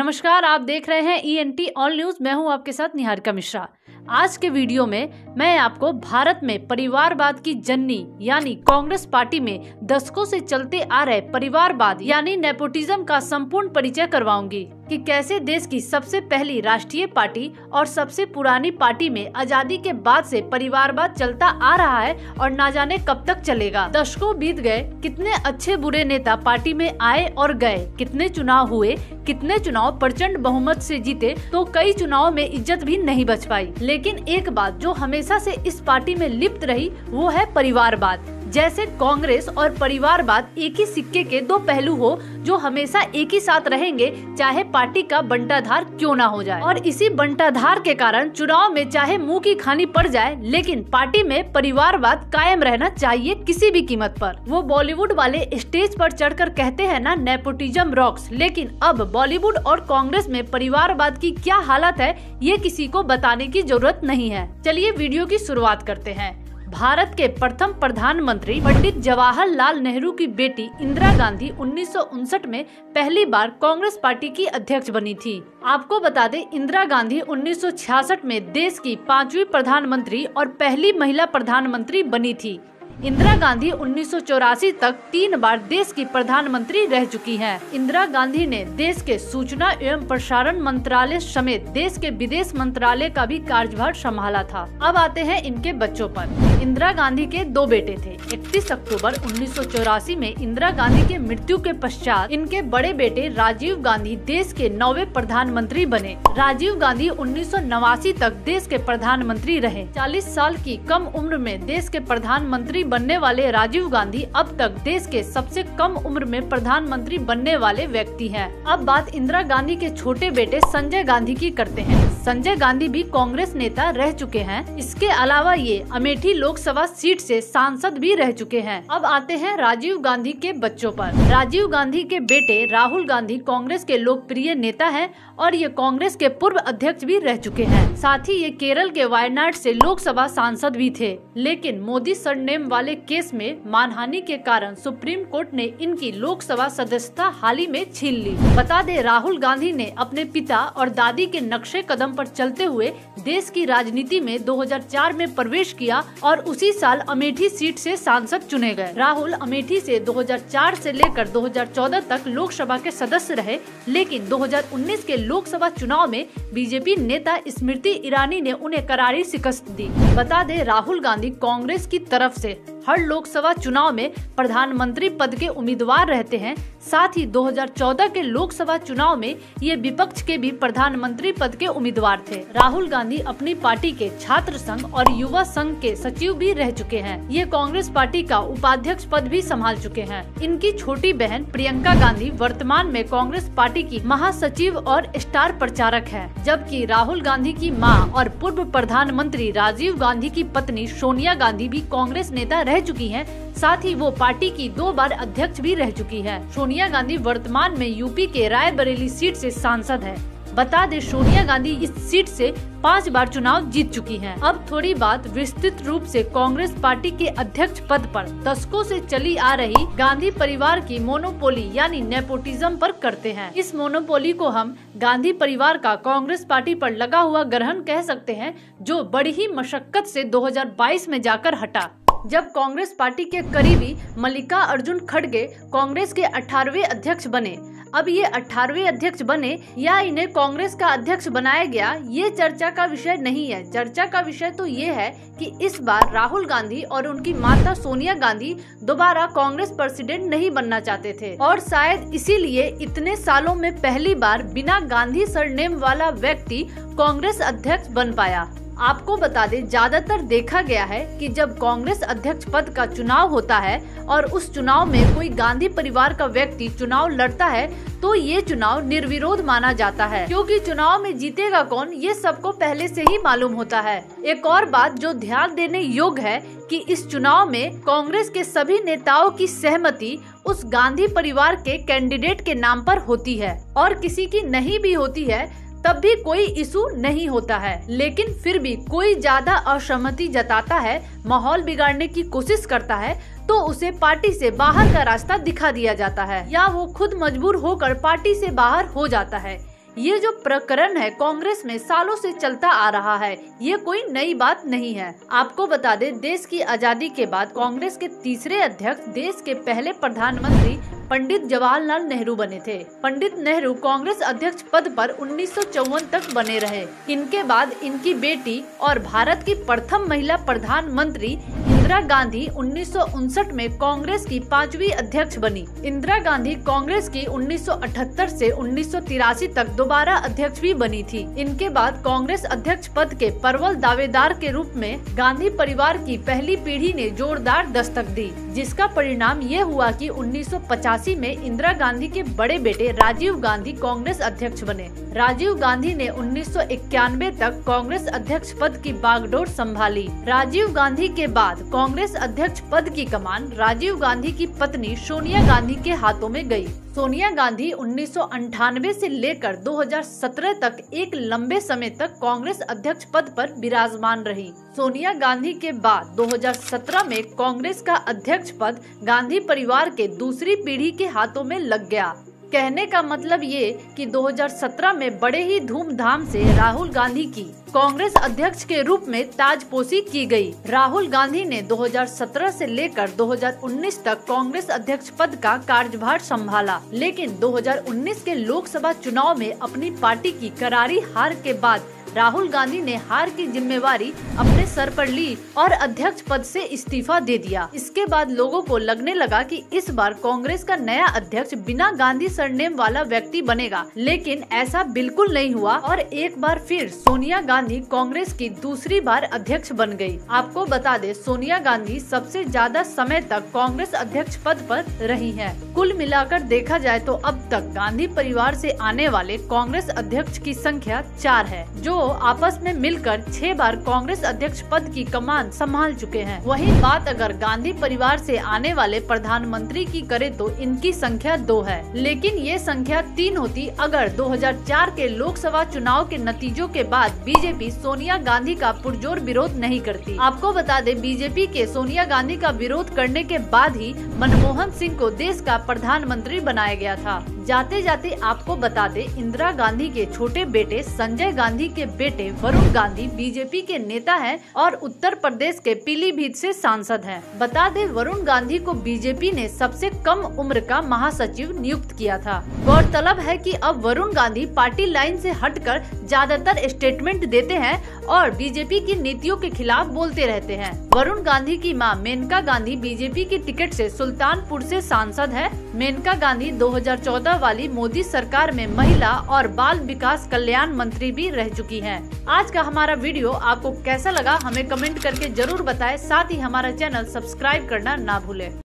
नमस्कार, आप देख रहे हैं ENT ऑल न्यूज। मैं हूं आपके साथ निहारिका मिश्रा। आज के वीडियो में मैं आपको भारत में परिवारवाद की जननी यानी कांग्रेस पार्टी में दशकों से चलते आ रहे परिवारवाद यानी नेपोटिज्म का संपूर्ण परिचय करवाऊंगी कि कैसे देश की सबसे पहली राष्ट्रीय पार्टी और सबसे पुरानी पार्टी में आजादी के बाद से परिवारवाद चलता आ रहा है और ना जाने कब तक चलेगा। दशकों बीत गए, कितने अच्छे बुरे नेता पार्टी में आए और गए, कितने चुनाव हुए, कितने चुनाव प्रचंड बहुमत से जीते तो कई चुनाव में इज्जत भी नहीं बच पाई। लेकिन एक बात जो हमेशा से इस पार्टी में लिप्त रही वो है परिवारवाद। जैसे कांग्रेस और परिवारवाद एक ही सिक्के के दो पहलू हो जो हमेशा एक ही साथ रहेंगे, चाहे पार्टी का बंटाधार क्यों ना हो जाए। और इसी बंटाधार के कारण चुनाव में चाहे मुंह की खानी पड़ जाए, लेकिन पार्टी में परिवारवाद कायम रहना चाहिए किसी भी कीमत पर। वो बॉलीवुड वाले स्टेज पर चढ़कर कहते हैं ना, नेपोटिज्म रॉक्स, लेकिन अब बॉलीवुड और कांग्रेस में परिवारवाद की क्या हालत है ये किसी को बताने की जरूरत नहीं है। चलिए वीडियो की शुरुआत करते हैं। भारत के प्रथम प्रधानमंत्री पंडित जवाहरलाल नेहरू की बेटी इंदिरा गांधी 1959 में पहली बार कांग्रेस पार्टी की अध्यक्ष बनी थी। आपको बता दें, इंदिरा गांधी 1966 में देश की 5वीं प्रधानमंत्री और पहली महिला प्रधानमंत्री बनी थी। इंदिरा गांधी 1984 तक 3 बार देश की प्रधानमंत्री रह चुकी हैं। इंदिरा गांधी ने देश के सूचना एवं प्रसारण मंत्रालय समेत देश के विदेश मंत्रालय का भी कार्यभार संभाला था। अब आते हैं इनके बच्चों पर। इंदिरा गांधी के 2 बेटे थे। 31 अक्टूबर 1984 में इंदिरा गांधी के मृत्यु के पश्चात इनके बड़े बेटे राजीव गांधी देश के 9वें प्रधानमंत्री बने। राजीव गांधी 1989 तक देश के प्रधानमंत्री रहे। 40 साल की कम उम्र में देश के प्रधानमंत्री बनने वाले राजीव गांधी अब तक देश के सबसे कम उम्र में प्रधानमंत्री बनने वाले व्यक्ति हैं। अब बात इंदिरा गांधी के छोटे बेटे संजय गांधी की करते हैं। संजय गांधी भी कांग्रेस नेता रह चुके हैं। इसके अलावा ये अमेठी लोकसभा सीट से सांसद भी रह चुके हैं। अब आते हैं राजीव गांधी के बच्चों पर। राजीव गांधी के बेटे राहुल गांधी कांग्रेस के लोकप्रिय नेता हैं और ये कांग्रेस के पूर्व अध्यक्ष भी रह चुके हैं। साथ ही ये केरल के वायनाड से लोकसभा सांसद भी थे। लेकिन मोदी सरनेम वाले केस में मानहानि के कारण सुप्रीम कोर्ट ने इनकी लोकसभा सदस्यता हाल ही में छीन ली। बता दे, राहुल गांधी ने अपने पिता और दादी के नक्शे कदम पर चलते हुए देश की राजनीति में 2004 में प्रवेश किया और उसी साल अमेठी सीट से सांसद चुने गए। राहुल अमेठी से 2004 से लेकर 2014 तक लोकसभा के सदस्य रहे, लेकिन 2019 के लोकसभा चुनाव में बीजेपी नेता स्मृति ईरानी ने उन्हें करारी शिकस्त दी। बता दे, राहुल गांधी कांग्रेस की तरफ से हर लोकसभा चुनाव में प्रधानमंत्री पद के उम्मीदवार रहते हैं। साथ ही 2014 के लोकसभा चुनाव में ये विपक्ष के भी प्रधानमंत्री पद के उम्मीदवार थे। राहुल गांधी अपनी पार्टी के छात्र संघ और युवा संघ के सचिव भी रह चुके हैं। ये कांग्रेस पार्टी का उपाध्यक्ष पद भी संभाल चुके हैं। इनकी छोटी बहन प्रियंका गांधी वर्तमान में कांग्रेस पार्टी की महासचिव और स्टार प्रचारक है, जबकि राहुल गांधी की मां और पूर्व प्रधानमंत्री राजीव गांधी की पत्नी सोनिया गांधी भी कांग्रेस नेता रह चुकी हैं। साथ ही वो पार्टी की 2 बार अध्यक्ष भी रह चुकी है। सोनिया गांधी वर्तमान में यूपी के रायबरेली सीट से सांसद है। बता दे, सोनिया गांधी इस सीट से 5 बार चुनाव जीत चुकी हैं। अब थोड़ी बात विस्तृत रूप से कांग्रेस पार्टी के अध्यक्ष पद पर दशकों से चली आ रही गांधी परिवार की मोनोपोली यानी नेपोटिज्म पर करते हैं। इस मोनोपोली को हम गांधी परिवार का कांग्रेस पार्टी पर लगा हुआ ग्रहण कह सकते हैं, जो बड़ी ही मशक्कत से 2022 में जाकर हटा, जब कांग्रेस पार्टी के करीबी मल्लिकार्जुन खड़गे कांग्रेस के 18वें अध्यक्ष बने। अब ये 18वें अध्यक्ष बने या इन्हें कांग्रेस का अध्यक्ष बनाया गया, ये चर्चा का विषय नहीं है। चर्चा का विषय तो ये है कि इस बार राहुल गांधी और उनकी माता सोनिया गांधी दोबारा कांग्रेस प्रेसिडेंट नहीं बनना चाहते थे और शायद इसीलिए इतने सालों में पहली बार बिना गांधी सरनेम वाला व्यक्ति कांग्रेस अध्यक्ष बन पाया। आपको बता दें, ज्यादातर देखा गया है कि जब कांग्रेस अध्यक्ष पद का चुनाव होता है और उस चुनाव में कोई गांधी परिवार का व्यक्ति चुनाव लड़ता है तो ये चुनाव निर्विरोध माना जाता है, क्योंकि चुनाव में जीतेगा कौन ये सबको पहले से ही मालूम होता है। एक और बात जो ध्यान देने योग्य है कि इस चुनाव में कांग्रेस के सभी नेताओं की सहमति उस गांधी परिवार के कैंडिडेट के नाम पर होती है और किसी की नहीं भी होती है तब भी कोई इशू नहीं होता है। लेकिन फिर भी कोई ज्यादा असहमति जताता है, माहौल बिगाड़ने की कोशिश करता है तो उसे पार्टी से बाहर का रास्ता दिखा दिया जाता है या वो खुद मजबूर होकर पार्टी से बाहर हो जाता है। ये जो प्रकरण है कांग्रेस में सालों से चलता आ रहा है, ये कोई नई बात नहीं है। आपको बता दें, देश की आजादी के बाद कांग्रेस के तीसरे अध्यक्ष देश के पहले प्रधानमंत्री पंडित जवाहरलाल नेहरू बने थे। पंडित नेहरू कांग्रेस अध्यक्ष पद पर 1954 तक बने रहे। इनके बाद इनकी बेटी और भारत की प्रथम महिला प्रधानमंत्री इंदिरा गांधी 1959 में कांग्रेस की 5वीं अध्यक्ष बनी। इंदिरा गांधी कांग्रेस की 1978 से 1983 तक दोबारा अध्यक्ष भी बनी थी। इनके बाद कांग्रेस अध्यक्ष पद के प्रबल दावेदार के रूप में गांधी परिवार की पहली पीढ़ी ने जोरदार दस्तक दी, जिसका परिणाम ये हुआ कि 1985 में इंदिरा गांधी के बड़े बेटे राजीव गांधी कांग्रेस अध्यक्ष बने। राजीव गांधी ने 1991 तक कांग्रेस अध्यक्ष पद की बागडोर संभाली। राजीव गांधी के बाद कांग्रेस अध्यक्ष पद की कमान राजीव गांधी की पत्नी सोनिया गांधी के हाथों में गई। सोनिया गांधी 1998 से लेकर 2017 तक एक लंबे समय तक कांग्रेस अध्यक्ष पद पर विराजमान रही। सोनिया गांधी के बाद 2017 में कांग्रेस का अध्यक्ष पद गांधी परिवार के दूसरी पीढ़ी के हाथों में लग गया। कहने का मतलब ये कि 2017 में बड़े ही धूमधाम से राहुल गांधी की कांग्रेस अध्यक्ष के रूप में ताजपोशी की गई। राहुल गांधी ने 2017 से लेकर 2019 तक कांग्रेस अध्यक्ष पद का कार्यभार संभाला, लेकिन 2019 के लोकसभा चुनाव में अपनी पार्टी की करारी हार के बाद राहुल गांधी ने हार की जिम्मेवारी अपने सर पर ली और अध्यक्ष पद से इस्तीफा दे दिया। इसके बाद लोगों को लगने लगा कि इस बार कांग्रेस का नया अध्यक्ष बिना गांधी सरनेम वाला व्यक्ति बनेगा, लेकिन ऐसा बिल्कुल नहीं हुआ और एक बार फिर सोनिया गांधी कांग्रेस की दूसरी बार अध्यक्ष बन गयी। आपको बता दें, सोनिया गांधी सबसे ज्यादा समय तक कांग्रेस अध्यक्ष पद पर रही है। कुल मिलाकर देखा जाए तो अब तक गांधी परिवार से आने वाले कांग्रेस अध्यक्ष की संख्या 4 है, जो आपस में मिलकर 6 बार कांग्रेस अध्यक्ष पद की कमान संभाल चुके हैं। वहीं बात अगर गांधी परिवार से आने वाले प्रधानमंत्री की करे तो इनकी संख्या 2 है, लेकिन ये संख्या 3 होती अगर 2004 के लोकसभा चुनाव के नतीजों के बाद बीजेपी सोनिया गांधी का पुरजोर विरोध नहीं करती। आपको बता दें, बीजेपी के सोनिया गांधी का विरोध करने के बाद ही मनमोहन सिंह को देश का प्रधानमंत्री बनाया गया था। जाते जाते आपको बता दें, इंदिरा गांधी के छोटे बेटे संजय गांधी के बेटे वरुण गांधी बीजेपी के नेता हैं और उत्तर प्रदेश के पीलीभीत से सांसद हैं। बता दें, वरुण गांधी को बीजेपी ने सबसे कम उम्र का महासचिव नियुक्त किया था। गौरतलब है कि अब वरुण गांधी पार्टी लाइन से हटकर ज्यादातर स्टेटमेंट देते हैं और बीजेपी की नीतियों के खिलाफ बोलते रहते हैं। वरुण गांधी की मां मेनका गांधी बीजेपी की टिकट से सुल्तानपुर से सांसद है। मेनका गांधी 2014 वाली मोदी सरकार में महिला और बाल विकास कल्याण मंत्री भी रह चुकी हैं। आज का हमारा वीडियो आपको कैसा लगा हमें कमेंट करके जरूर बताएं। साथ ही हमारा चैनल सब्सक्राइब करना ना भूलें।